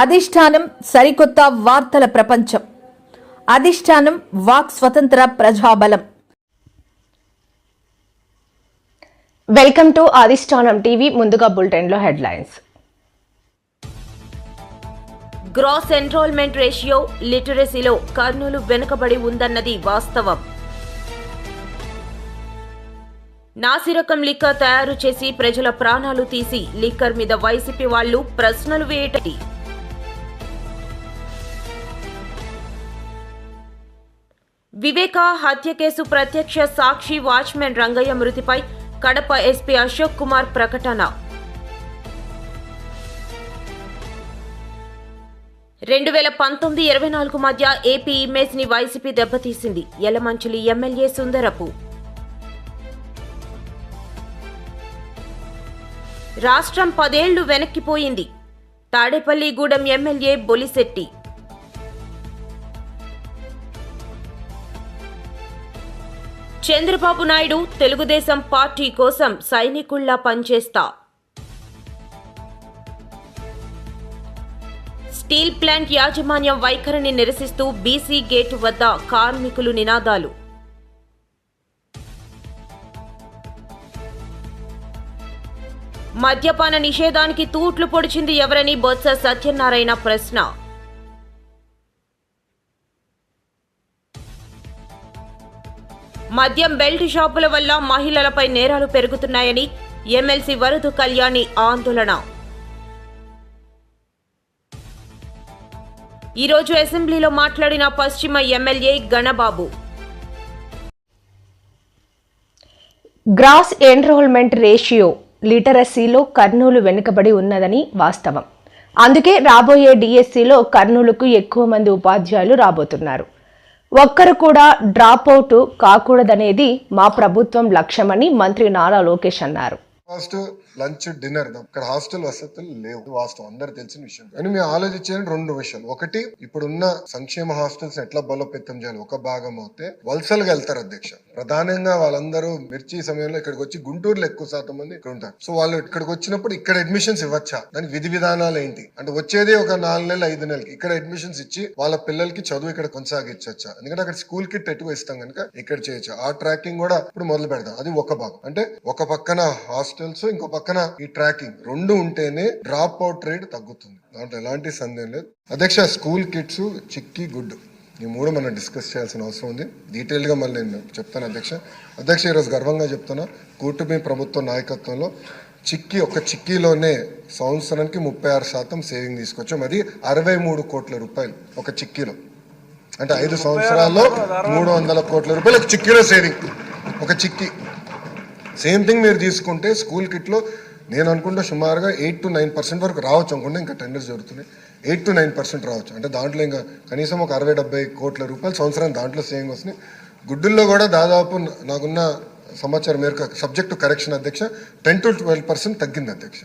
అధిష్టానం సరికొత్త వార్తల ప్రపంచం. అధిష్టానం వాక్ స్వతంత్ర ప్రజాబలం. Welcome to Adhishtanam TV. ముందుగా బులెటిన్ లో హెడ్లైన్స్. గ్రాస్ ఎన్రోల్మెంట్ రేషియో లిటరసీలో కర్నూలు వెనుకబడి ఉందన్నది వాస్తవం. నాసిరకం లిక్కర్ తయారు చేసి ప్రజల ప్రాణాలు తీసి లిక్కర్ మీద వైసీపీ వాళ్లు ప్రశ్నలు వేయటది. వివేక హత్య కేసు ప్రత్యక్ష సాక్షి వాచ్మెన్ రంగయ్య మృతిపై కడప ఎస్పీ అశోక్ కుమార్ ప్రకటన. 2019-24 మధ్య ఏపీ ఇమేజ్ ని వైసీపీ దెబ్బతీసింది. యలమంచిలి ఎమ్మెల్యే సుందరపు. రాష్ట్రం 10 ఏళ్లు వెనక్కిపోయింది. తాడేపల్లిగూడెం ఎమ్మెల్యే బొలిశెట్టి. చంద్రబాబు నాయుడు తెలుగుదేశం పార్టీ కోసం సైనికుల్లా పనిచేస్తా. స్టీల్ ప్లాంట్ యాజమాన్యం వైఖరిని నిరసిస్తూ బీసీ గేటు వద్ద కార్మికులు నినాదాలు. మద్యపాన నిషేధానికి తూట్లు పొడిచింది ఎవరని బొత్స సత్యనారాయణ ప్రశ్న. మద్యం బెల్ట్ షాపుల వల్ల మహిళలపై నేరాలు పెరుగుతున్నాయని ఎమ్మెల్సీ వరదు కళ్యాణి ఆందోళన. ఈరోజు అసెంబ్లీలో మాట్లాడిన పశ్చిమ MLA Ganababu. Gross enrolment ratio లిటరసీలో కర్నూలు వెనుకబడి ఉన్నదని వాస్తవం. అందుకే రాబోయే డిఎస్సిలో కర్నూలుకు ఎక్కువ మంది ఉపాధ్యాయులు రాబోతున్నారు. ఒక్కరు కూడా డ్రాప్ అవుట్ కాకూడదనేది మా ప్రభుత్వం లక్ష్యమని మంత్రి నారా లోకేష్ అన్నారు. ఫస్ట్ లంచ్ డిన్నర్ ఇక్కడ హాస్టల్ వసతులు లేవు, వాస్తవం అందరు తెలిసిన విషయం. కానీ మేము ఆలోచించేది 2 విషయాలు. ఒకటి, ఇప్పుడున్న సంక్షేమ హాస్టల్స్ ఎట్లా బలోపేతం చేయాలి. ఒక భాగం అయితే వలసలుగా వెళ్తారు అధ్యక్ష. ప్రధానంగా వాళ్ళందరూ మిర్చి సమయంలో ఇక్కడికి వచ్చి గుంటూరులో ఎక్కువ శాతం మంది ఇక్కడ ఉంటారు. సో వాళ్ళు ఇక్కడికి వచ్చినప్పుడు ఇక్కడ అడ్మిషన్స్ ఇవ్వచ్చా, దానికి విధి విధానాలు ఏంటి అంటే వచ్చేది ఒక 4 నెలలు 5 నెలలకి ఇక్కడ అడ్మిషన్స్ ఇచ్చి వాళ్ళ పిల్లలకి చదువు ఇక్కడ కొనసాగించచ్చా. ఎందుకంటే అక్కడ స్కూల్ కిట్ ఎక్కువ ఇస్తాం కనుక ఇక్కడ చేయొచ్చు. ఆ ట్రాకింగ్ కూడా ఇప్పుడు మొదలు పెడతాం. అది ఒక భాగం. అంటే ఒక పక్కన హాస్టల్స్, ఇంకో పక్కన ఈ ట్రాకింగ్ 2 ఉంటేనే డ్రాప్ అవుట్ రేట్ తగ్గుతుంది. దాంట్లో ఎలాంటి సందేహం లేదు అధ్యక్ష. స్కూల్ కిట్స్, చిక్కీ, గుడ్ ఈ 3 మనం డిస్కస్ చేయాల్సిన అవసరం ఉంది. డీటెయిల్ గా మళ్ళీ నేను చెప్తాను అధ్యక్ష. ఈరోజు గర్వంగా చెప్తున్నా, కూటమి ప్రభుత్వ నాయకత్వంలో ఒక చిక్కీలోనే సంవత్సరానికి 36% సేవింగ్ తీసుకొచ్చాం. అది 63 కోట్ల రూపాయలు ఒక చిక్కీలో. అంటే 5 సంవత్సరాల్లో 300 కోట్ల రూపాయలు ఒక చిక్కీలో సేవింగ్. ఒక చిక్కీ సేమ్ థింగ్ మీరు తీసుకుంటే స్కూల్ కిట్లో నేను అనుకుంటే సుమారుగా 8 to 9% వరకు రావచ్చు అనుకుంటే. ఇంకా టెండర్స్ జరుగుతున్నాయి. 8 to 9% రావచ్చు. అంటే దాంట్లో ఇంకా కనీసం ఒక 60-70 కోట్ల రూపాయలు సంవత్సరానికి దాంట్లో సేవింగ్ వస్తున్నాయి. గుడ్డుల్లో కూడా దాదాపు నాకున్న సమాచారం మేరకు సబ్జెక్ట్ టు కరెక్షన్ అధ్యక్ష 10 to 12% తగ్గింది అధ్యక్ష.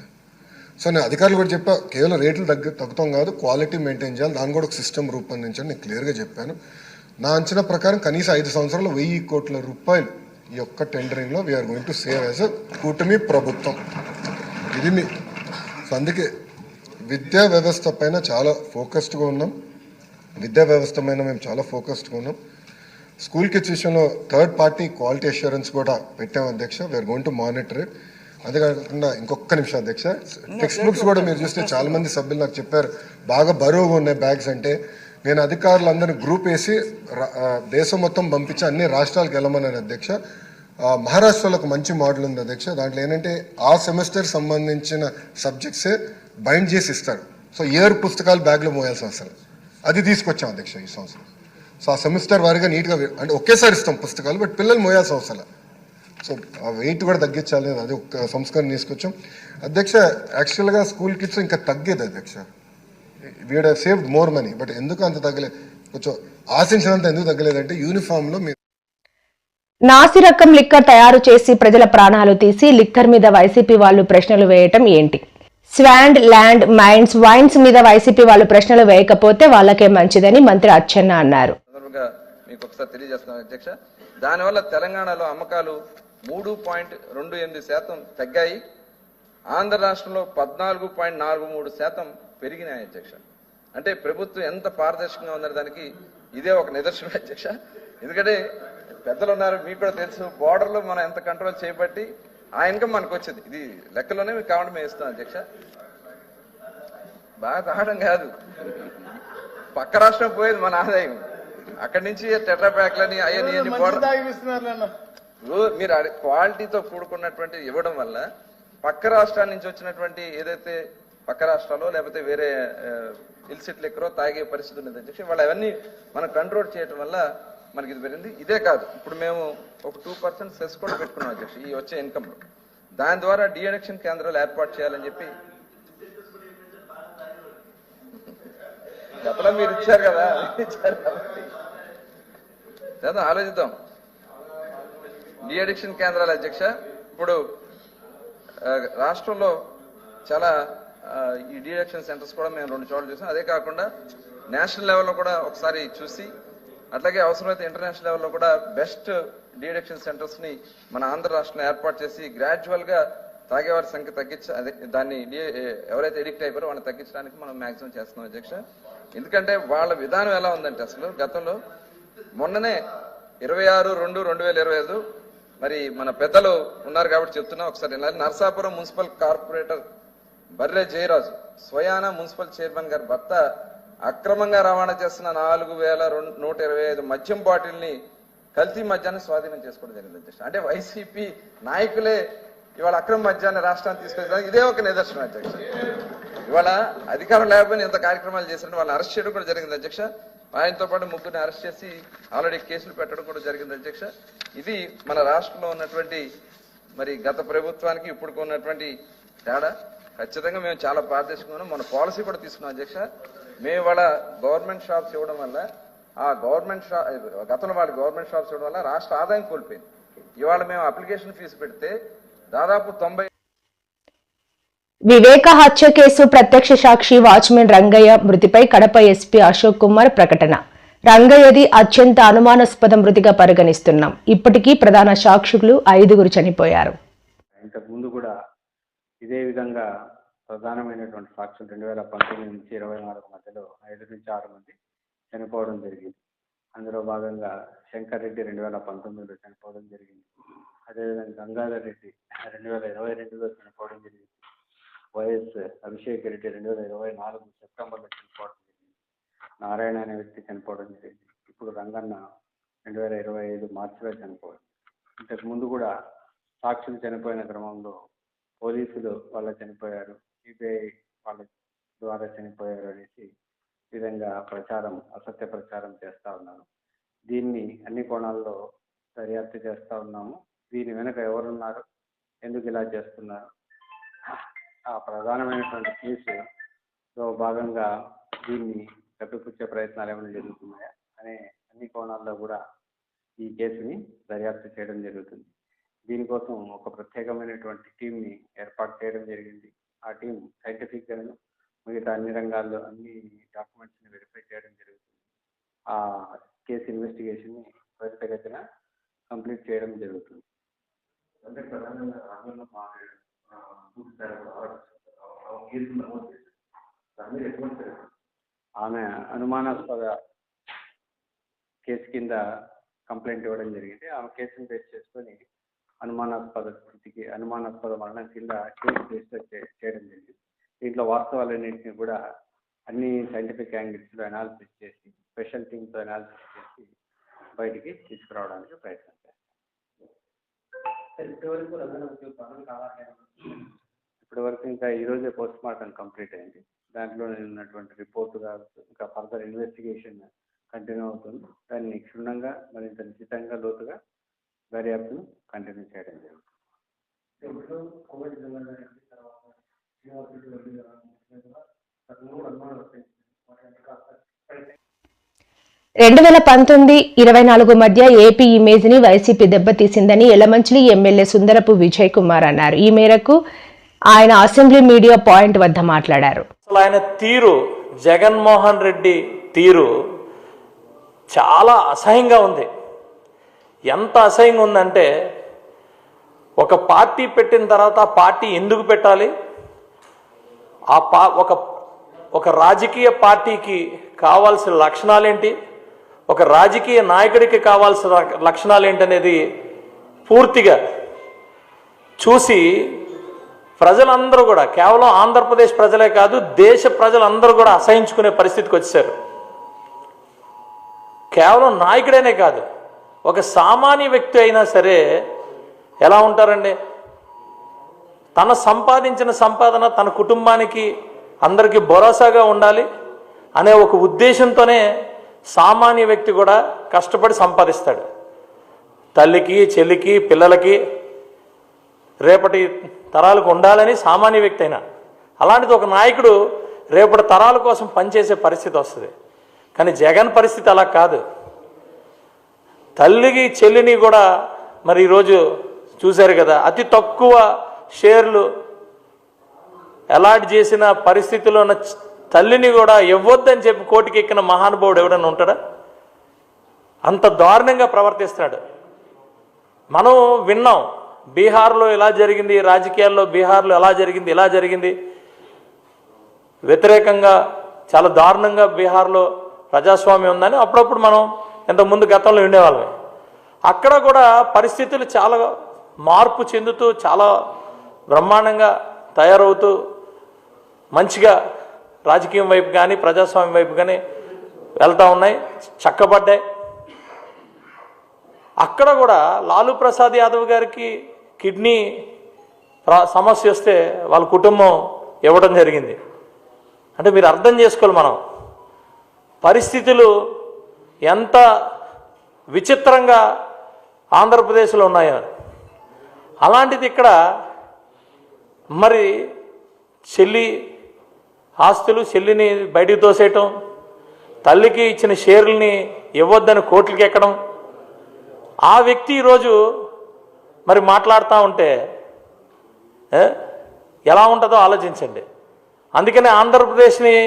సో నేను అధికారులు కూడా చెప్పా, కేవలం రేట్లు తగ్గుతాం కాదు, క్వాలిటీ మెయింటైన్ చేయాలి, దాని కూడా ఒక సిస్టమ్ రూపొందించండి నేను క్లియర్గా చెప్పాను. నా అంచనా ప్రకారం కనీసం 5 సంవత్సరాలు 1000 కోట్ల రూపాయలు ఈ యొక్క టెండరింగ్ లో we're going to save as కూటమి ప్రభుత్వం. ఇది మీ అందుకే విద్యా వ్యవస్థ పైన చాలా ఫోకస్డ్గా ఉన్నాం. మేము చాలా ఫోకస్డ్గా ఉన్నాం. స్కూల్ కిడ్స్ విషయంలో థర్డ్ పార్టీ క్వాలిటీ అష్యూరెన్స్ కూడా పెట్టాం అధ్యక్ష. We're going to monitor it. అదే కాకుండా ఇంకొక నిమిషం అధ్యక్ష, టెక్స్ట్ బుక్స్ కూడా మీరు చూస్తే చాలా మంది సభ్యులు నాకు చెప్పారు బాగా బరువుగా ఉన్నాయి బ్యాగ్స్ అంటే. నేను అధికారులందరినీ గ్రూప్ వేసి దేశం మొత్తం పంపించి అన్ని రాష్ట్రాలకు వెళ్ళమన్నాను అధ్యక్ష. మహారాష్ట్రలో ఒక మంచి మోడల్ ఉంది అధ్యక్ష. దాంట్లో ఏంటంటే ఆ సెమిస్టర్ సంబంధించిన సబ్జెక్ట్సే బైండ్ చేసి ఇస్తారు. సో ఇయర్ పుస్తకాలు బ్యాగ్లో మోయాల్సిన అవసరం అది తీసుకొచ్చాం అధ్యక్ష ఈ సంవత్సరం. సో ఆ సెమిస్టర్ వారిగా నీట్గా అంటే ఒకేసారి ఇస్తాం పుస్తకాలు, బట్ పిల్లలు మోయాల్సిన అవసరం. సో ఆ వెయిట్ కూడా తగ్గించాలి, అది ఒక సంస్కరణ తీసుకొచ్చాం అధ్యక్ష. యాక్చువల్గా స్కూల్ కిడ్స్ ఇంకా తగ్గేది అధ్యక్ష. We would have saved more money, but ఎందుకు అంత తగ్గలేదు, కొంచెం ఆశించినంత ఎందుకు తగ్గలేదంటే యూనిఫామ్ లో నాసిరకం లిక్కర్ తయారు చేసి ప్రజల ప్రాణాలు తీసి లిక్కర్ మీద వైసీపీ వాళ్ళు ప్రశ్నలు వేయటం ఏంటి? స్వాండ్, ల్యాండ్, మైన్స్, వైన్స్ మీద వైసీపీ వాళ్ళు ప్రశ్నలు వేయకపోతే వాళ్ళకే మంచిదని మంత్రి అచ్చెన్న అన్నారు. దానివల్ల తెలంగాణలో అమ్మకాలు 3.28% తగ్గాయి. ఆంధ్ర రాష్ట్రంలో 14.43% పెరిగినాయి అధ్యక్ష. అంటే ప్రభుత్వం ఎంత పారదర్శకంగా ఉందనే దానికి ఇదే ఒక నిదర్శనం అధ్యక్ష. ఎందుకంటే పెద్దలు ఉన్నారు, మీకు కూడా తెలుసు, బోర్డర్లో మనం ఎంత కంట్రోల్ చేయబట్టి ఆ ఇన్కమ్ మనకు వచ్చింది. ఇది లెక్కలోనే మీకు కావాలి మేము ఇస్తాం అధ్యక్ష. బాగా తాగడం కాదు, పక్క రాష్ట్రం పోయేది మన ఆదాయం. అక్కడి నుంచి టెట్రా ప్యాక్లని అవన్నీ మీరు క్వాలిటీతో కూడుకున్నటువంటి ఇవ్వడం వల్ల పక్క రాష్ట్రాల నుంచి వచ్చినటువంటి ఏదైతే పక్క రాష్ట్రాల్లో లేకపోతే వేరే ఇల్సిట్ లెక్కరో తాగే పరిస్థితి ఉంది అధ్యక్ష. వాళ్ళు అవన్నీ మనం కంట్రోల్ చేయడం వల్ల మనకి ఇది పెరిగింది. ఇదే కాదు, ఇప్పుడు మేము ఒక 2% సెస్ కూడా పెట్టుకున్నాం అధ్యక్ష ఈ వచ్చే ఇన్కమ్ లో. దాని ద్వారా డిఅడిక్షన్ కేంద్రాలు ఏర్పాటు చేయాలని చెప్పి గతంలో మీరు ఇచ్చారు కదా, లేదా ఆలోచిద్దాం. డిఅడిక్షన్ కేంద్రాల అధ్యక్ష ఇప్పుడు రాష్ట్రంలో చాలా ఈ డిఅడిక్షన్ సెంటర్స్ కూడా మేము 2 చోట్ల చూసాం. అదే కాకుండా నేషనల్ లెవెల్లో కూడా ఒకసారి చూసి, అట్లాగే అవసరమైతే ఇంటర్నేషనల్ లెవెల్లో కూడా బెస్ట్ డిఅడిక్షన్ సెంటర్స్ ని మన ఆంధ్ర రాష్ట్రంలో ఏర్పాటు చేసి గ్రాడ్యువల్ గా తాగేవారి సంఖ్య అదే దాన్ని ఎవరైతే ఎడిక్ట్ అయిపోయారో వాళ్ళని తగ్గించడానికి మనం మాక్సిమం చేస్తున్నాం అధ్యక్ష. ఎందుకంటే వాళ్ళ విధానం ఎలా ఉందంటే అసలు గతంలో మొన్ననే 26/2/2025 మరి మన పెద్దలు ఉన్నారు కాబట్టి చెప్తున్నా ఒకసారి. నరసాపురం మున్సిపల్ కార్పొరేటర్ బర్రె జయరాజు స్వయాన మున్సిపల్ చైర్మన్ గారి భర్త అక్రమంగా రవాణా చేస్తున్న 4125 మద్యం బాటిల్ని కల్తీ మద్యాన్ని స్వాధీనం చేసుకోవడం జరిగింది అధ్యక్ష. అంటే వైసీపీ నాయకులే ఇవాళ అక్రమ మద్యాన్ని రాష్ట్రాన్ని తీసుకెళ్ళి ఇదే ఒక నిదర్శనం అధ్యక్ష. ఇవాళ అధికారం లేకపోయినా ఇంత కార్యక్రమాలు చేశారని వాళ్ళని అరెస్ట్ చేయడం కూడా జరిగింది అధ్యక్ష. ఆయనతో పాటు 3 అరెస్ట్ చేసి ఆల్రెడీ కేసులు పెట్టడం కూడా జరిగింది అధ్యక్ష. ఇది మన రాష్ట్రంలో ఉన్నటువంటి మరి గత ప్రభుత్వానికి ఇప్పుడు ఉన్నటువంటి తేడా. ఖచ్చితంగా మేము చాలా పారదర్శకంగా మన పాలసీ కూడా తీసుకున్నాం అధ్యక్ష. మేము ఇవాళ గవర్నమెంట్ షాప్స్ ఇవ్వడం వల్ల ఆ గతంలో వాళ్ళు గవర్నమెంట్ షాప్స్ ఇవ్వడం వల్ల రాష్ట్ర ఆదాయం కోల్పోయింది. ఇవాళ మేము అప్లికేషన్ ఫీజు పెడితే దాదాపు 90. వివేక హత్య కేసు ప్రత్యక్ష సాక్షి వాచ్మెన్ రంగయ్య మృతిపై కడప ఎస్పీ అశోక్ కుమార్ ప్రకటన. రంగయ్యది అత్యంత అనుమానాస్పద మృతిగా పరిగణిస్తున్నాం. ఇప్పటికీ ప్రధాన సాక్షులు 5 చనిపోయారు. ఇంతకుముందు కూడా ఇదే విధంగా ప్రధానమైనటువంటి సాక్షులు 2019 నుంచి 24 మధ్యలో 5 నుంచి 6 మంది చనిపోవడం జరిగింది. అందులో భాగంగా శంకర్ రెడ్డి 2019లో చనిపోవడం జరిగింది. అదేవిధంగా గంగాధర్ రెడ్డి 2022లో చనిపోవడం జరిగింది. వైఎస్ అభిషేక్ రెడ్డి 2024 సెప్టెంబర్లో చనిపోవడం జరిగింది. నారాయణ అనే వ్యక్తి చనిపోవడం జరిగింది. ఇప్పుడు రంగన్న 2025 మార్చిలో చనిపోవడం. ఇంతకు ముందు కూడా సాక్షులు చనిపోయిన క్రమంలో పోలీసులు వాళ్ళ చనిపోయారు, సిబిఐ వాళ్ళ ద్వారా చనిపోయారు అనేసి విధంగా అసత్య ప్రచారం చేస్తూ ఉన్నారు. దీన్ని అన్ని కోణాల్లో దర్యాప్తు చేస్తూ ఉన్నాము. దీని వెనుక ఎవరున్నారు, ఎందుకు ఇలా చేస్తున్నారు, ఆ ప్రధానమైనటువంటి కేసులో భాగంగా దీన్ని కప్పిపుచ్చే ప్రయత్నాలు ఏమైనా జరుగుతున్నాయా అనే అన్ని కోణాల్లో కూడా ఈ కేసుని దర్యాప్తు చేయడం జరుగుతుంది. దీనికోసం ఒక ప్రత్యేకమైనటువంటి టీంని ఏర్పాటు చేయడం జరిగింది. ఆ టీం సైంటిఫిక్ గాను మిగతా అన్ని రంగాల్లో అన్ని డాక్యుమెంట్స్ని వెరిఫై చేయడం జరుగుతుంది. ఆ కేసు ఇన్వెస్టిగేషన్ని త్వరితగతిన కంప్లీట్ చేయడం జరుగుతుంది. అంటే ప్రధానంగా ఆమె అనుమానాస్పద కేసు కింద కంప్లైంట్ ఇవ్వడం జరిగింది. ఆమె కేసును బేస్ చేసుకొని అనుమానాస్పద మరణం కింద కేసు రిజిస్టర్ చేయడం జరిగింది. దీంట్లో వాస్తవాలన్నింటినీ కూడా అన్ని సైంటిఫిక్ యాంగిల్స్లో అనాలిసిస్ చేసి స్పెషల్ టీమ్తో అనాలిసిస్ చేసి బయటికి తీసుకురావడానికి ప్రయత్నం చేస్తాం. ఇప్పటి వరకు ఇంకా ఈరోజే పోస్ట్ మార్టం కంప్లీట్ అయింది. దాంట్లో ఉన్నటువంటి రిపోర్టుగా ఇంకా ఫర్దర్ ఇన్వెస్టిగేషన్ కంటిన్యూ అవుతుంది. దాన్ని క్షుణ్ణంగా మరింత నిశ్చితంగా లోతుగా దర్యాప్తును కంటిన్యూ చేయడం జరుగుతుంది. 2019-24 మధ్య ఏపీ ఇమేజ్ ని వైసీపీ దెబ్బతీసిందని ఎలమంచిలి ఎమ్మెల్యే సుందరపు విజయ్ కుమార్ అన్నారు. ఈ మేరకు ఆయన అసెంబ్లీ మీడియా పాయింట్ వద్ద మాట్లాడారు. ఆయన తీరు, జగన్మోహన్ రెడ్డి తీరు చాలా అసహ్యంగా ఉంది. ఎంత అసహ్యంగా ఉందంటే, ఒక పార్టీ పెట్టిన తర్వాత ఆ పార్టీ ఎందుకు పెట్టాలి, ఒక ఒక రాజకీయ పార్టీకి కావాల్సిన లక్షణాలేంటి, ఒక రాజకీయ నాయకుడికి కావాల్సిన లక్షణాలేంటి అనేది పూర్తిగా చూసి ప్రజలందరూ కూడా, కేవలం ఆంధ్రప్రదేశ్ ప్రజలే కాదు దేశ ప్రజలందరూ కూడా అసహించుకునే పరిస్థితికి వచ్చారు. కేవలం నాయకుడేనే కాదు, ఒక సామాన్య వ్యక్తి అయినా సరే ఎలా ఉంటారండి, తన సంపాదించిన సంపాదన తన కుటుంబానికి అందరికీ భరోసాగా ఉండాలి అనే ఒక ఉద్దేశంతోనే సామాన్య వ్యక్తి కూడా కష్టపడి సంపాదిస్తాడు. తల్లికి, చెల్లికి, పిల్లలకి, రేపటి తరాలకు ఉండాలని సామాన్య వ్యక్తి అయినా, అలాంటిది ఒక నాయకుడు రేపటి తరాల కోసం పనిచేసే పరిస్థితి వస్తుంది. కానీ జగన్ పరిస్థితి అలా కాదు. తల్లికి, చెల్లిని కూడా మరి ఈరోజు చూశారు కదా, అతి తక్కువ షేర్లు అలాట్ చేసిన పరిస్థితిలో ఉన్న తల్లిని కూడా ఇవ్వొద్దని చెప్పి కోర్టుకి ఎక్కిన మహానుభావుడు ఎవడన్నా ఉంటాడా? అంత దారుణంగా ప్రవర్తిస్తున్నాడు. మనం విన్నాం, బీహార్లో ఇలా జరిగింది, రాజకీయాల్లో బీహార్లో ఎలా జరిగింది, ఇలా జరిగింది, వ్యతిరేకంగా చాలా దారుణంగా బీహార్లో ప్రజాస్వామ్యం ఉందని అప్పుడప్పుడు మనం ఇంతకుముందు గతంలో ఉండేవాళ్ళమే. అక్కడ కూడా పరిస్థితులు చాలా మార్పు చెందుతూ చాలా బ్రహ్మాండంగా తయారవుతూ మంచిగా రాజకీయం వైపు కానీ ప్రజాస్వామ్యం వైపు కానీ వెళ్తూ ఉన్నాయి, చక్కబడ్డాయి. అక్కడ కూడా లాలూ ప్రసాద్ యాదవ్ గారికి కిడ్నీ సమస్య వస్తే వాళ్ళ కుటుంబం ఇవ్వడం జరిగింది. అంటే మీరు అర్థం చేసుకోవాలి మనం పరిస్థితులు ఎంత విచిత్రంగా ఆంధ్రప్రదేశ్లో ఉన్నాయో. అలాంటిది ఇక్కడ మరి చెల్లి ఆస్తులు, చెల్లిని బయటికి తోసేయటం, తల్లికి ఇచ్చిన షేర్లని ఇవ్వొద్దని కోర్టులకి ఎక్కడం, ఆ వ్యక్తి ఈరోజు మరి మాట్లాడుతూ ఉంటే ఎలా ఉంటుందో ఆలోచించండి. అందుకనే ఆంధ్రప్రదేశ్ని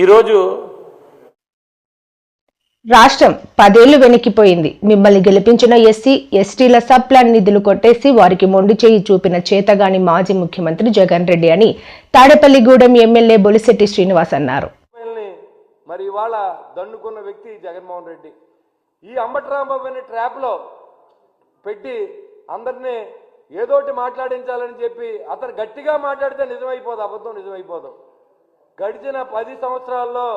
ఈరోజు రాష్ట్రం 10 ఏళ్లు వెనక్కిపోయింది. మిమ్మల్ని గెలిపించిన ఎస్సీ ఎస్టీల సబ్ ప్లాన్ నిధులు కొట్టేసి వారికి మొండి చేయి చూపిన చేతగాని మాజీ ముఖ్యమంత్రి జగన్ రెడ్డి అని తాడేపల్లిగూడెం ఎమ్మెల్యే బొలిశెట్టి శ్రీనివాస్ అన్నారు. మరి ఇవాళ దన్నుకున్న వ్యక్తి జగన్మోహన్ రెడ్డి ఈ అంబటరాంబాబు అనే ట్రాప్లో పెట్టి అందరినీ ఏదోటి మాట్లాడించాలని చెప్పి అతను గట్టిగా మాట్లాడితే నిజమైపోదు, అబద్ధం నిజమైపోదు. గడిచిన 10 సంవత్సరాల్లో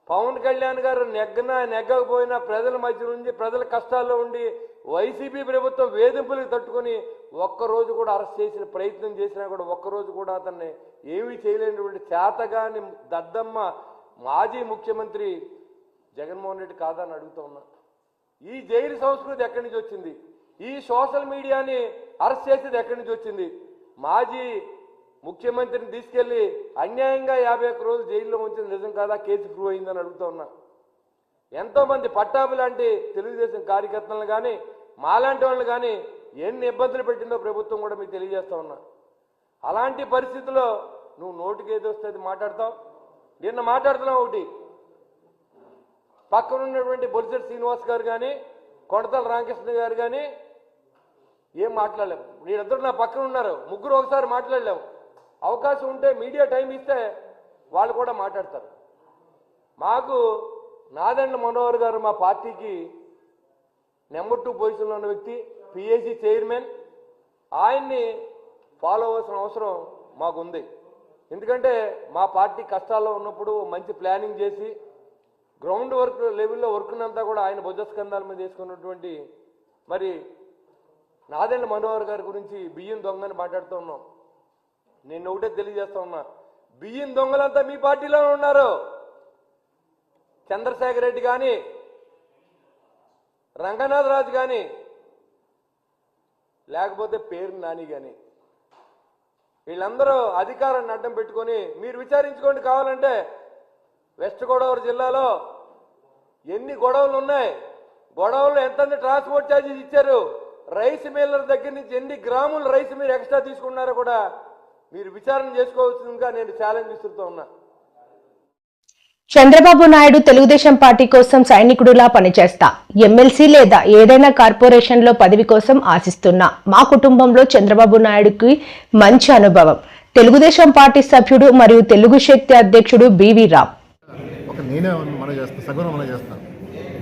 పవన్ కళ్యాణ్ గారు నెగ్గకపోయినా ప్రజల మధ్య నుంచి ప్రజల కష్టాల్లో ఉండి వైసీపీ ప్రభుత్వం వేధింపులకు తట్టుకొని ఒక్కరోజు కూడా అరెస్ట్ చేసిన ప్రయత్నం చేసినా కూడా ఒక్కరోజు కూడా అతన్ని ఏమీ చేయలేనటువంటి చేతగాని దద్దమ్మ మాజీ ముఖ్యమంత్రి జగన్మోహన్ రెడ్డి కాదని అడుగుతూ ఉన్నా. ఈ జైలు సంస్కృతి ఎక్కడి నుంచి వచ్చింది? ఈ సోషల్ మీడియాని అరెస్ట్ చేసేది ఎక్కడి నుంచి వచ్చింది? మాజీ ముఖ్యమంత్రిని తీసుకెళ్లి అన్యాయంగా 51 రోజులు జైల్లో ఉంచింది నిజం కాదా? కేసు ప్రూవ్ అయిందని అడుగుతూ ఉన్నా. ఎంతోమంది పట్టాభి లాంటి తెలుగుదేశం కార్యకర్తలను కానీ మాలాంటి వాళ్ళని కానీ ఎన్ని ఇబ్బందులు పెట్టిందో ప్రభుత్వం కూడా మీకు తెలియజేస్తా ఉన్నా. అలాంటి పరిస్థితుల్లో నువ్వు నోటికి ఏది వస్తే అది మాట్లాడతావు. నిన్న మాట్లాడుతున్నావు ఒకటి, పక్కన ఉన్నటువంటి బొలిశెట్టి శ్రీనివాస్ గారు కానీ కొడతల రామకృష్ణ గారు కానీ ఏం మాట్లాడలేము. వీళ్ళిద్దరు నా పక్కన ఉన్నారు, ముగ్గురు ఒకసారి మాట్లాడలేము. అవకాశం ఉంటే మీడియా టైం ఇస్తే వాళ్ళు కూడా మాట్లాడతారు. మాకు నాదెండ్ల మనోహర్ గారు మా పార్టీకి నెంబర్ 2 పొజిషన్లో ఉన్న వ్యక్తి, పిఏసీ చైర్మన్. ఆయన్ని ఫాలో అవ్వాల్సిన అవసరం మాకుంది. ఎందుకంటే మా పార్టీ కష్టాల్లో ఉన్నప్పుడు మంచి ప్లానింగ్ చేసి గ్రౌండ్ వర్క్ లెవెల్లో వర్క్నంతా కూడా ఆయన భుజస్కంధాల మీద వేసుకున్నటువంటి మరి నాదెండ్ల మనోహర్ గారి గురించి బియ్యం దొంగని మాట్లాడుతూ ఉన్నాం. నేను ఒకటే తెలియజేస్తా ఉన్నా, బియ్యం దొంగలంతా మీ పార్టీలోనే ఉన్నారు. చంద్రశేఖర్ రెడ్డి కానీ రంగనాథరాజు కానీ లేకపోతే పేరు నాని కానీ వీళ్ళందరూ అధికారాన్ని అడ్డం పెట్టుకొని మీరు విచారించుకోండి. కావాలంటే వెస్ట్ గోదావరి జిల్లాలో ఎన్ని గొడవలు ఉన్నాయి, గొడవలు ఎంత ట్రాన్స్పోర్ట్ ఛార్జెస్ ఇచ్చారు, రైస్ మిల్లర్ దగ్గర నుంచి ఎన్ని గ్రాములు రైస్ మీరు ఎక్స్ట్రా తీసుకున్నారో కూడా మీరు విచారణ చేసుకోవాల్సిందిగా నేను ఛాలెంజ్ ఇస్తూ ఉన్నా. చంద్రబాబు నాయుడు తెలుగుదేశం పార్టీ కోసం సైనికుడిలా పనిచేస్తా, ఎమ్మెల్సీ లేదా ఏదైనా కార్పొరేషన్లో పదవి కోసం ఆశిస్తున్నా. మా కుటుంబంలో చంద్రబాబు నాయుడుకి మంచి అనుభవం. తెలుగుదేశం పార్టీ సభ్యుడు మరియు తెలుగు శక్తి అధ్యక్షుడు బివి రామ్. నేనే మనం చేస్తాను, సగం మనం చేస్తాను.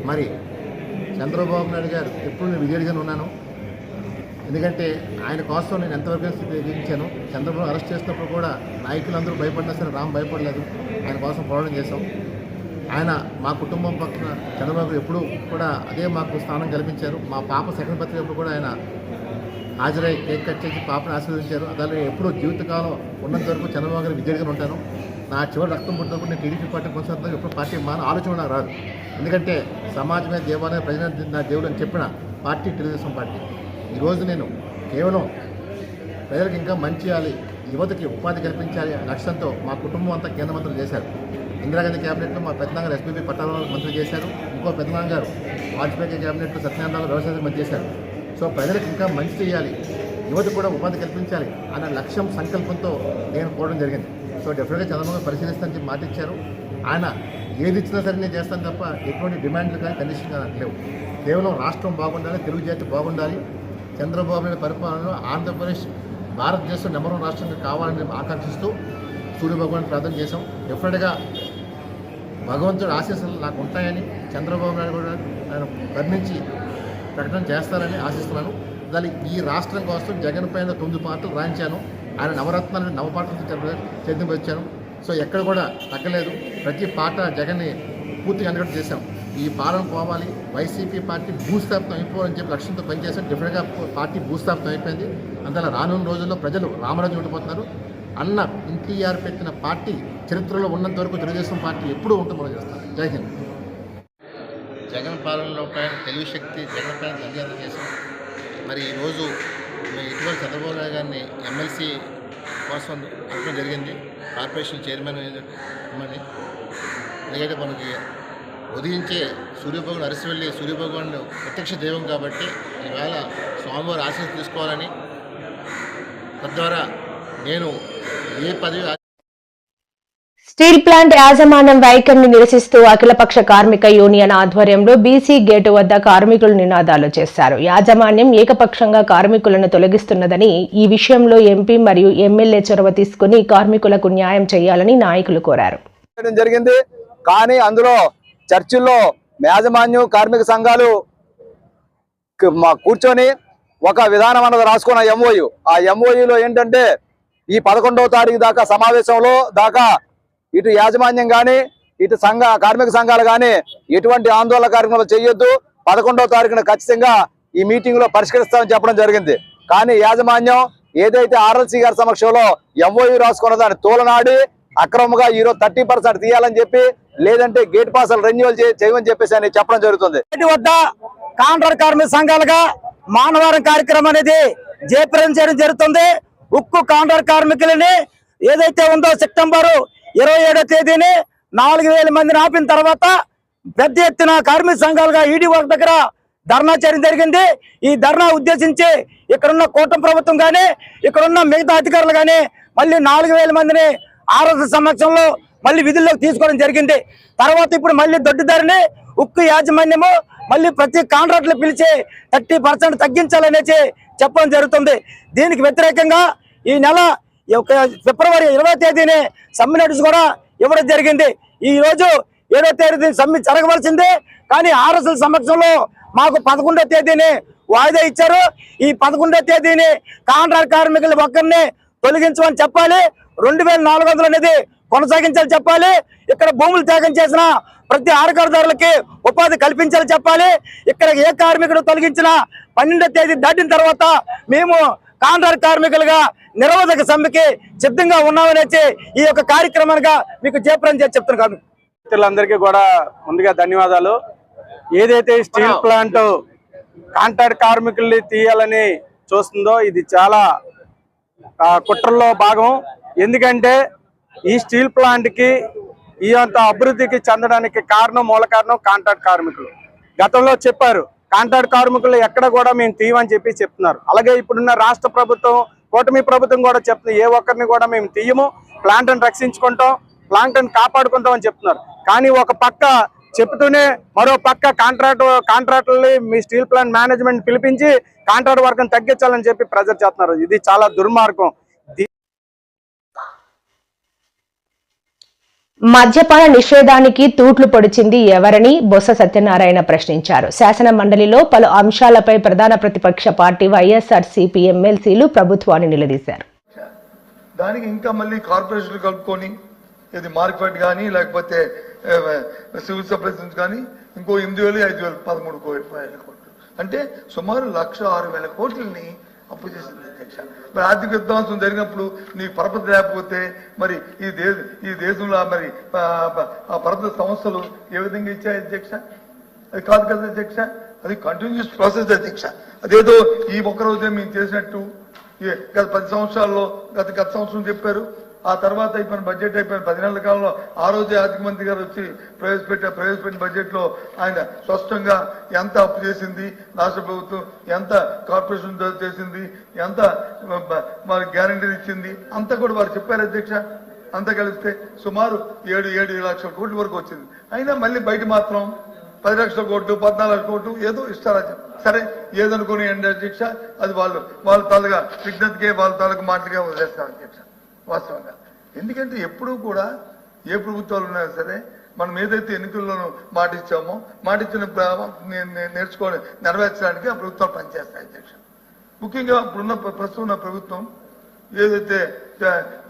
మరి చంద్రబాబు నాయుడు గారు ఎప్పుడు నేను విజయగానే ఉన్నాను. ఎందుకంటే ఆయన కోసం నేను ఎంతవరకు ఎదిగించాను. చంద్రబాబు అరెస్ట్ చేసినప్పుడు కూడా నాయకులందరూ భయపడినా సరే రామ్ భయపడలేదు. ఆయన కోసం పోరాటం చేశాం. ఆయన మా కుటుంబం పక్కన చంద్రబాబు ఎప్పుడూ కూడా అదే మాకు స్థానం కల్పించారు. మా పాప సెకండ్ బర్త్డే అప్పుడు కూడా ఆయన హాజరై కేక్ కట్ చేసి పాపను ఆశీర్వదించారు. అదే ఎప్పుడూ జీవితకాలం ఉన్నంత వరకు చంద్రబాబు గారు విజయగానే ఉంటాను. నా చివరి రక్తం పుట్టినప్పుడు నేను టీడీపీ పార్టీ కొనసాగుతాను. ఎప్పుడు పార్టీ ఆలోచన నాకు రాదు. ఎందుకంటే సమాజమే దేవాలయ ప్రజల నా దేవుడు అని చెప్పిన పార్టీ తెలుగుదేశం పార్టీ. ఈరోజు నేను కేవలం ప్రజలకు ఇంకా మంచి చేయాలి, యువతకి ఉపాధి కల్పించాలి అనే లక్ష్యంతో మా కుటుంబం అంతా కేంద్ర మంత్రులు చేశారు. ఇందిరాగాంధీ క్యాబినెట్లో మా పెద్దనాన్నగారు ఎస్పీపీ పట్టాభి మంత్రి చేశారు. ఇంకో పెద్దనాన్నగారు వాజ్పేయి క్యాబినెట్లో సత్యనారాయణ వ్యవసాయ మంత్రి చేశారు. సో ప్రజలకు ఇంకా మంచి చేయాలి, యువతకు కూడా ఉపాధి కల్పించాలి అనే లక్ష్యం సంకల్పంతో నేను పోవడం జరిగింది. సో డెఫినెట్గా చంద్రబాబు పరిశీలిస్తానని చెప్పి మాట ఇచ్చారు. ఆయన ఏది ఇచ్చినా సరే నేను చేస్తాను తప్ప ఎటువంటి డిమాండ్లు కానీ కండిషన్ కానీ లేవు. కేవలం రాష్ట్రం బాగుండాలి, తెలుగు జాతి బాగుండాలి, చంద్రబాబు నాయుడు పరిపాలనలో ఆంధ్రప్రదేశ్ భారతదేశం నెంబర్ 1 రాష్ట్రంగా కావాలని ఆకాంక్షిస్తూ సూర్య భగవాన్ ప్రార్థన చేశాం. డెఫినెట్గా భగవంతుడు ఆశీస్సులు నాకు ఉంటాయని చంద్రబాబు నాయుడు కూడా ఆయన కరుణించి ప్రకటన చేస్తారని ఆశిస్తున్నాను. దాని ఈ రాష్ట్రం కోసం జగన్ పైన 9 పాటలు రాయించాను. ఆయన నవరత్నాలను నవపాటలతో చెందింపొచ్చాను. సో ఎక్కడ కూడా తగ్గలేదు. ప్రతి పాట జగన్ని పూర్తిగా అండగట్టు చేశాం. ఈ పాలన పోవాలి, వైసీపీ పార్టీ భూస్థాపితం అయిపోవాలని చెప్పి లక్ష్యంతో పనిచేశాం. డెఫినెట్గా పార్టీ భూస్థాపితం అయిపోయింది. అందువల్ల రానున్న రోజుల్లో ప్రజలు రామరాజు ఉండిపోతున్నారు. అన్న ఎన్టీఆర్ పెట్టిన పార్టీ చరిత్రలో ఉన్నంత వరకు తెలుగుదేశం పార్టీ ఎప్పుడూ ఉంటుందో చేస్తారు. జై హింద్. జగన్ పాలనలో పైన తెలుగు శక్తి జగన్ పైన ధన్యవాదాలు చేశాం. మరి ఈరోజు మేము ఇటీవల చంద్రబాబు నాయుడు గారిని ఎమ్మెల్సీ కోసం అనడం జరిగింది. కార్పొరేషన్ చైర్మన్ ఇమ్మని. ఎందుకంటే మనకి ఉదయించే సూర్యభగవాన్ అరిసి వెళ్ళి సూర్యభగవాన్ ప్రత్యక్ష దైవం కాబట్టి ఈవేళ స్వామివారి ఆశీస్సు తీసుకోవాలని తద్వారా నేను ఏ పదవి. స్టీల్ ప్లాంట్ యాజమాన్యం వైఖరిని నిరసిస్తూ అఖిలపక్ష కార్మిక యూనియన్ ఆధ్వర్యంలో బీసీ గేటు వద్ద కార్మికులు నినాదాలు చేశారు. యాజమాన్యం ఏకపక్షంగా కార్మికులను తొలగిస్తున్నదని, ఈ విషయంలో ఎంపీ మరియు ఎమ్మెల్యే చొరవ తీసుకుని కార్మికులకు న్యాయం చేయాలని నాయకులు కోరారు. జరిగింది కానీ అందులో చర్చిల్లో యాజమాన్యం కార్మిక సంఘాలు కూర్చొని ఒక విధానం అన్నది రాసుకున్న ఎంఓయు. ఆ ఎంఓయులో ఏంటంటే ఈ 11వ తారీఖు దాకా సమావేశంలో దాకా ఇటు యాజమాన్యం కానీ ఇటు కార్మిక సంఘాలు కానీ ఎటువంటి ఆందోళన కార్యక్రమాలు చేయొద్దు, 11వ తారీఖున ఖచ్చితంగా ఈ మీటింగ్ లో పరిష్కరిస్తామని చెప్పడం జరిగింది. కానీ యాజమాన్యం ఏదైతే ఆర్ఎల్సీ గారి సమక్షంలో ఎంఓయూ రాసుకున్న దాన్ని తోలనాడి అక్రమంగా ఈరోజు 30% తీయాలని చెప్పి, లేదంటే గేట్ పాసాలు రెన్యువల్ చేయమని చెప్పేసి అని చెప్పడం జరుగుతుంది. వద్ద కాంట్రాక్ట్ కార్మిక సంఘాలుగా మానవారం కార్యక్రమం అనేది జయప్రదం చేయడం జరుగుతుంది. ఉక్కు కాంట్రాక్ట్ కార్మికులని ఏదైతే ఉందో సెప్టెంబర్ 27వ తేదీని 4000 మందిని ఆపిన తర్వాత పెద్ద ఎత్తున కార్మిక సంఘాలుగా ఈడీ వర్క్ దగ్గర ధర్నా చేయడం జరిగింది. ఈ ధర్నా ఉద్దేశించి ఇక్కడున్న కూటమి ప్రభుత్వం కానీ ఇక్కడున్న మిగతా అధికారులు కానీ మళ్ళీ 4000 మందిని ఆర్ఎస్ సమక్షంలో మళ్ళీ విధుల్లోకి తీసుకోవడం జరిగింది. తర్వాత ఇప్పుడు మళ్ళీ దొడ్డిదారిని ఉక్కు యాజమాన్యము మళ్ళీ ప్రతి కాంట్రాక్టులు పిలిచి 30% తగ్గించాలనేసి చెప్పడం జరుగుతుంది. దీనికి వ్యతిరేకంగా ఈ నెల ఫిబ్రవరి 20వ తేదీని సమ్మె నోటీస్ కూడా ఇవ్వడం జరిగింది. ఈ రోజు 7వ తేదీ సమ్మె జరగవలసిందే కానీ ఆర్ఎస్ఎల్ సమక్షంలో మాకు 11వ తేదీని వాయిదా ఇచ్చారు. ఈ 11వ తేదీని కాంట్రాక్ట్ కార్మికులు ఒక్కరిని తొలగించమని చెప్పాలి. 2400 అనేది కొనసాగించాలి చెప్పాలి. ఇక్కడ భూములు త్యాగం చేసిన ప్రతి ఆరకారుదారులకి ఉపాధి కల్పించాలని చెప్పాలి. ఇక్కడ ఏ కార్మికుడు తొలగించినా 12వ తేదీ దాటిన తర్వాత మేము కాంట్రాక్ట్ కార్మికులుగా నిరవధిక సమ్మెకి సిద్ధంగా ఉన్నామనేసి ఈ యొక్క కార్యక్రమానికి మీకు జయప్రదం చేసి చెప్తున్నాను. మిత్రులందరికీ కూడా ముందుగా ధన్యవాదాలు. ఏదైతే స్టీల్ ప్లాంట్ కాంట్రాక్ట్ కార్మికుల్ని తీయాలని చూస్తుందో ఇది చాలా కుట్రలో భాగం. ఎందుకంటే ఈ స్టీల్ ప్లాంట్ కి ఈ అంత అభివృద్ధికి చెందడానికి మూల కారణం కాంట్రాక్ట్ కార్మికులు. గతంలో చెప్పారు కాంట్రాక్ట్ కార్మికులు ఎక్కడ కూడా మేము తీయమని చెప్పి చెప్తున్నారు. అలాగే ఇప్పుడున్న రాష్ట్ర ప్రభుత్వం కూటమి ప్రభుత్వం కూడా చెప్తుంది ఏ ఒక్కరిని కూడా మేము తీయము, ప్లాంట్ని రక్షించుకుంటాం, ప్లాంట్ని కాపాడుకుంటాం అని చెప్తున్నారు. కానీ ఒక పక్క చెప్తూనే మరో పక్క కాంట్రాక్టర్ని మీ స్టీల్ ప్లాంట్ మేనేజ్మెంట్ పిలిపించి కాంట్రాక్ట్ వర్క్ని తగ్గించాలని చెప్పి ప్రెజర్ చేస్తున్నారు. ఇది చాలా దుర్మార్గం. మద్యపాన నిషేధానికి తూట్లు పొడిచింది ఎవరని బొత్స సత్యనారాయణ ప్రశ్నించారు. శాసన మండలిలో పలు అంశాలపై ప్రధాన ప్రతిపక్ష పార్టీ వైఎస్ఆర్సీపీ ఎమ్మెల్సీలు ప్రభుత్వాన్ని నిలదీశారు. దానికి ఇంకా మళ్ళీ కార్పొరేషన్లు కలుపుకొని ఇది మార్కెట్ కానీ లేకపోతే సివిల్ సప్లైస్ కానీ ఇంకో 8,000, 5,000, 13,000 కోట్లు అంటే సుమారు 1,06,000 కోట్లని అప్పు చేసింది అధ్యక్ష. మరి ఆర్థిక విధ్వంసం జరిగినప్పుడు నీ పరపతి లేకపోతే మరి ఈ దేశంలో మరి ఆ పరపతి సంస్థలు ఏ విధంగా ఇచ్చాయి అధ్యక్ష? అది కాదు కదా అధ్యక్ష, అది కంటిన్యూస్ ప్రాసెస్ అధ్యక్ష. అదేదో ఈ ఒక్క రోజే మేము చేసినట్టు గత 10 సంవత్సరాల్లో గత సంవత్సరం చెప్పారు. ఆ తర్వాత అయిపోయిన బడ్జెట్ అయిపోయిన 10 నెలల కాలంలో ఆ రోజే ఆర్థిక మంత్రి గారు వచ్చి ప్రవేశపెట్టిన బడ్జెట్ లో ఆయన స్పష్టంగా ఎంత అప్పు చేసింది రాష్ట్ర ప్రభుత్వం, ఎంత కార్పొరేషన్ చేసింది, ఎంత మరి గ్యారంటీలు ఇచ్చింది అంతా కూడా వారు చెప్పారు అధ్యక్ష. అంతా కలిస్తే సుమారు 7 లక్షల కోట్ల వరకు వచ్చింది. అయినా మళ్ళీ బయట మాత్రం 10 లక్షల కోట్లు, 14 లక్షల కోట్లు ఏదో ఇస్తారా? సరే ఏదనుకుని అండి అధ్యక్ష, అది వాళ్ళ తాలూగా విజ్ఞతకే వాళ్ళ తాలూకా మాటలుగా వదిలేస్తారు అధ్యక్ష వాస్తవంగా. ఎందుకంటే ఎప్పుడూ కూడా ఏ ప్రభుత్వాలు ఉన్నా సరే మనం ఏదైతే ఎన్నికల్లోనూ మాటిచ్చామో మాటిచ్చిన నేర్చుకోవడం నెరవేర్చడానికి ఆ ప్రభుత్వాలు పనిచేస్తాయి అధ్యక్ష. ముఖ్యంగా ప్రస్తుతం ఉన్న ప్రభుత్వం ఏదైతే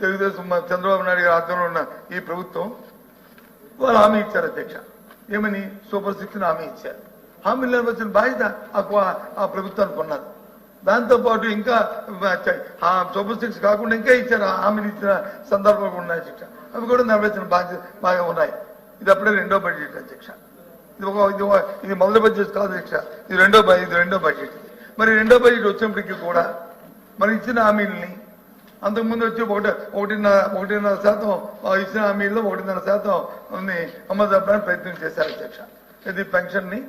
తెలుగుదేశం చంద్రబాబు నాయుడు గారి ఆధ్వర్యంలో ఉన్న ఈ ప్రభుత్వం వాళ్ళు హామీ ఇచ్చారు అధ్యక్ష. ఏమని? సూపర్ 6 హామీ ఇచ్చారు. హామీలు నెరవేర్చిన బాధ్యత ఆ ప్రభుత్వానికి ఉన్నది. దాంతోపాటు ఇంకా సూపర్ 6 కాకుండా ఇంకా ఇచ్చారు, హామీలు ఇచ్చిన సందర్భాలు ఉన్నాయి అధ్యక్ష. అవి కూడా నెరవేర్చిన బాధ్యత బాగా ఉన్నాయి. ఇది అప్పుడే 2వ బడ్జెట్ అధ్యక్ష. ఇది మొదటి బడ్జెట్ కాదు అధ్యక్ష, ఇది రెండో బడ్జెట్. మరి 2వ బడ్జెట్ వచ్చినప్పటికీ కూడా మరి ఇచ్చిన హామీలని అంతకుముందు వచ్చి 1.5% ఇచ్చిన హామీల్లో 1.5% అమలు జరపడానికి ప్రయత్నం చేశారు అధ్యక్ష. ఇది పెన్షన్ ని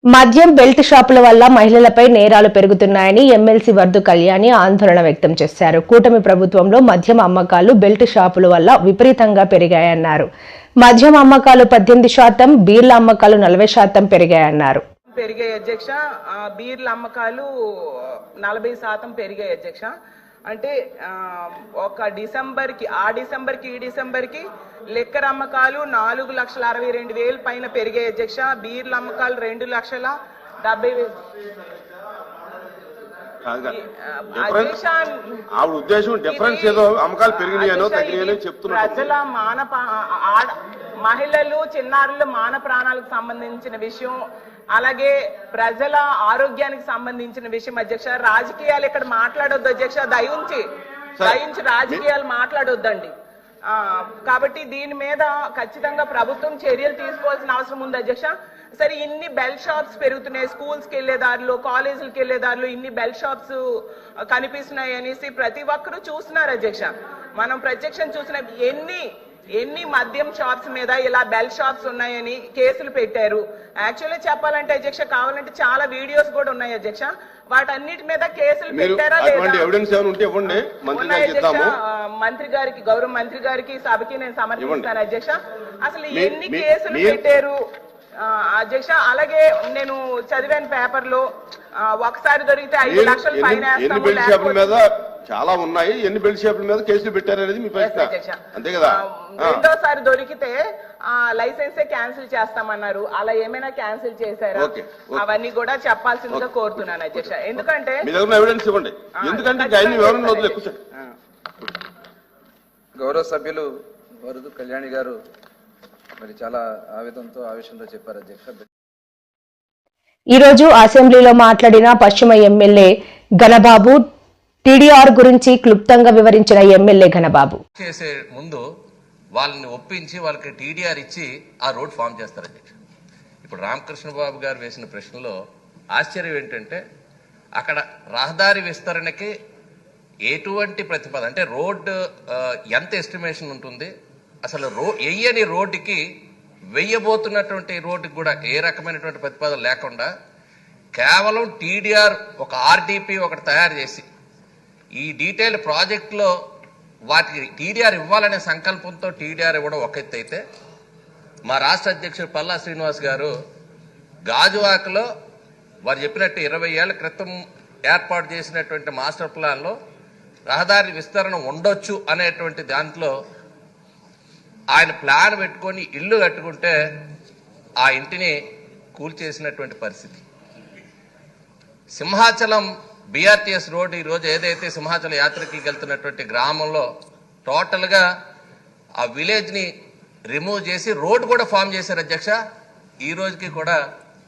మద్యం బెల్ట్ షాపుల వల్ల మహిళలపై నేరాలు పెరుగుతున్నాయని ఎమ్మెల్సీ వర్దు కళ్యాణి ఆందోళన వ్యక్తం చేశారు. కూటమి ప్రభుత్వంలో మద్యం అమ్మకాలు బెల్ట్ షాపుల వల్ల విపరీతంగా పెరిగాయన్నారు. మద్యం అమ్మకాలు 18%, బీర్ల అమ్మకాలు 40% పెరిగాయన్నారు. పెరిగాయి అధ్యక్ష. బీర్ల అమ్మకాలు 40% పెరిగాయి అధ్యక్ష. అంటే ఒక డిసెంబర్కి ఈ డిసెంబర్కి లిక్కర్ అమ్మకాలు 4,62,000 పైన పెరిగాయి అధ్యక్ష. బీర్ల అమ్మకాలు 2,70,000. ఉద్దేశం డిఫరెన్స్ ఏదో అమ్మకాలు పెరిగినాయనో తగ్గినాయనో చెప్తున్నారు. ప్రజల మహిళలు చిన్నారులు మాన ప్రాణాలకు సంబంధించిన విషయం, అలాగే ప్రజల ఆరోగ్యానికి సంబంధించిన విషయం అధ్యక్ష. రాజకీయాలు ఇక్కడ మాట్లాడొద్దు అధ్యక్ష, దయించి రాజకీయాలు మాట్లాడొద్దండి. కాబట్టి దీని మీద ఖచ్చితంగా ప్రభుత్వం చర్యలు తీసుకోవాల్సిన అవసరం ఉంది అధ్యక్ష. సరే, ఇన్ని బెల్ షాప్స్ పెరుగుతున్నాయి, స్కూల్స్కి వెళ్లేదారులు, కాలేజీలకి వెళ్లేదారులు ఇన్ని బెల్ షాప్స్ కనిపిస్తున్నాయి అనేసి ప్రతి ఒక్కరూ చూస్తున్నారు అధ్యక్ష. మనం ప్రత్యక్షం చూసిన ఎన్ని మద్యం షాప్స్ మీద ఇలా బెల్ షాప్స్ ఉన్నాయని కేసులు పెట్టారు. యాక్చువల్లీ చెప్పాలంటే అధ్యక్ష, కావాలంటే చాలా వీడియోస్ కూడా ఉన్నాయి అధ్యక్ష. వాటన్నిటి మీద కేసులు పెట్టారా లేదా మంత్రి గారికి, గౌరవ మంత్రి గారికి, సభకి నేను సమర్పిస్తాను అధ్యక్ష. అసలు ఎన్ని కేసులు పెట్టారు అధ్యక్ష? అలాగే నేను చదివాను పేపర్ లో, ఒకసారి దొరికితే 5 లక్షలు ఫైన్ వేస్తాము. చాలా ఉన్నాయి. ఎన్ని బెల్ట్ షాపుల మీద కేసులు పెట్టారనేది మీ ప్రశ్న, అంతే కదా? రెండోసారి దొరికితే లైసెన్సే క్యాన్సిల్ చేస్తామన్నారు. అలా ఏమైనా క్యాన్సిల్ చేశారా? అవన్నీ కూడా చెప్పాల్సిందిగా కోరుతున్నాను అధ్యక్ష. ఎందుకంటే ఎవిడెన్స్ ఇవ్వండి. ఎందుకంటే గౌరవ సభ్యులు వరదు కళ్యాణి గారు మరి చాలా ఆవేదనతో ఆవేశంతో చెప్పారు అధ్యక్ష. ఈ రోజు అసెంబ్లీలో మాట్లాడిన పశ్చిమ ఎమ్మెల్యే ఘనబాబు టీడీఆర్ గురించి క్లుప్తంగా వివరించిన ఎమ్మెల్యే ఘనబాబు, చేసే ముందు వాళ్ళని ఒప్పించి వాళ్ళకి టీడీఆర్ ఇచ్చి ఆ రోడ్ ఫామ్ చేస్తారు అధ్యక్ష. ఇప్పుడు రామకృష్ణ బాబు గారు వేసిన ప్రశ్నలో ఆశ్చర్యం ఏంటంటే, అక్కడ రహదారి విస్తరణకి ఎటువంటి ప్రతిపాదన, అంటే రోడ్డు ఎంత ఎస్టిమేషన్ ఉంటుంది, అసలు వెయ్యని రోడ్డుకి వెయ్యబోతున్నటువంటి రోడ్డుకి కూడా ఏ రకమైనటువంటి ప్రతిపాదన లేకుండా కేవలం టీడీఆర్ ఒక ఆర్డీపీ ఒకటి తయారు చేసి ఈ డీటెయిల్ ప్రాజెక్టులో వాటికి టీడీఆర్ ఇవ్వాలనే సంకల్పంతో టీడీఆర్ ఇవ్వడం ఒక ఎత్తు అయితే, మా రాష్ట్ర అధ్యక్షుడు పల్లా శ్రీనివాస్ గారు గాజువాకలో వారు చెప్పినట్టు 20 ఏళ్ల క్రితం ఏర్పాటు చేసినటువంటి మాస్టర్ ప్లాన్లో రహదారి విస్తరణ ఉండొచ్చు అనేటువంటి దాంట్లో ఆయన ప్లాన్ పెట్టుకొని ఇల్లు కట్టుకుంటే ఆ ఇంటిని కూల్చేసినటువంటి పరిస్థితి. సింహాచలం బీఆర్టీఎస్ రోడ్డు ఈరోజు ఏదైతే సింహాచలం యాత్రికులకు వెళ్తున్నటువంటి గ్రామంలో టోటల్గా ఆ విలేజ్ని రిమూవ్ చేసి రోడ్డు కూడా ఫామ్ చేశారు అధ్యక్ష. ఈ రోజుకి కూడా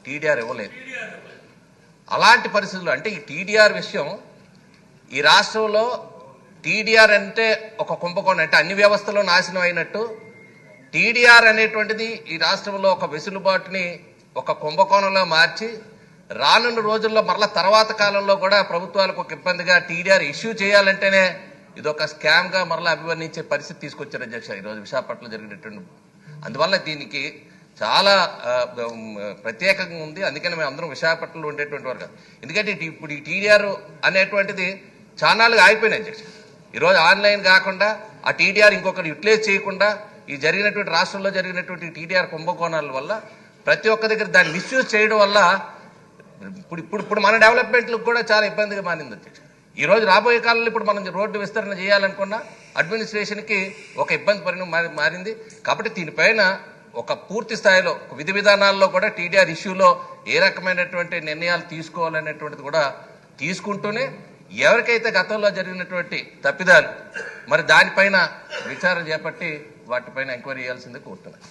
టీడీఆర్ ఇవ్వలేదు. అలాంటి పరిస్థితుల్లో అంటే ఈ టీడీఆర్ విషయం ఈ రాష్ట్రంలో టీడీఆర్ అంటే ఒక కుంభకోణం, అంటే అన్ని వ్యవస్థలో నాశనం అయినట్టు టీడీఆర్ అనేటువంటిది ఈ రాష్ట్రంలో ఒక వెసులుబాటుని ఒక కుంభకోణంలో మార్చి రానున్న రోజుల్లో మరలా తర్వాత కాలంలో కూడా ప్రభుత్వాలకు ఒక ఇబ్బందిగా టీడీఆర్ ఇష్యూ చేయాలంటేనే ఇది ఒక స్కామ్ గా మరలా అభివర్ణించే పరిస్థితి తీసుకొచ్చారు అధ్యక్ష ఈరోజు విశాఖపట్నంలో జరిగినటువంటి. అందువల్ల దీనికి చాలా ప్రత్యేకంగా ఉంది. అందుకని మేము అందరం విశాఖపట్నంలో ఉండేటువంటి వారు. ఎందుకంటే ఇప్పుడు ఈ టీడీఆర్ అనేటువంటిది చానాలుగా ఆగిపోయినాయి అధ్యక్ష. ఈరోజు ఆన్లైన్ కాకుండా ఆ టీడీఆర్ ఇంకొకరు యూటిలైజ్ చేయకుండా ఈ జరిగినటువంటి రాష్ట్రంలో జరిగినటువంటి టీడీఆర్ కుంభకోణాల వల్ల ప్రతి ఒక్క దగ్గర దాన్ని మిస్యూజ్ చేయడం వల్ల ఇప్పుడు మన డెవలప్మెంట్లకు కూడా చాలా ఇబ్బందిగా మారింది అధ్యక్ష. ఈ రోజు రాబోయే కాలంలో ఇప్పుడు మనం రోడ్డు విస్తరణ చేయాలనుకున్నా అడ్మినిస్ట్రేషన్కి ఒక ఇబ్బంది పరిణామం మారింది. కాబట్టి దీనిపైన ఒక పూర్తి స్థాయిలో విధి విధానాల్లో కూడా టీడీఆర్ ఇష్యూలో ఏ రకమైనటువంటి నిర్ణయాలు తీసుకోవాలనేటువంటిది కూడా తీసుకుంటూనే ఎవరికైతే గతంలో జరిగినటువంటి తప్పిదాలు మరి దానిపైన విచారణ చేపట్టి వాటిపైన ఎంక్వైరీ చేయాల్సింది కోరుతున్నాను.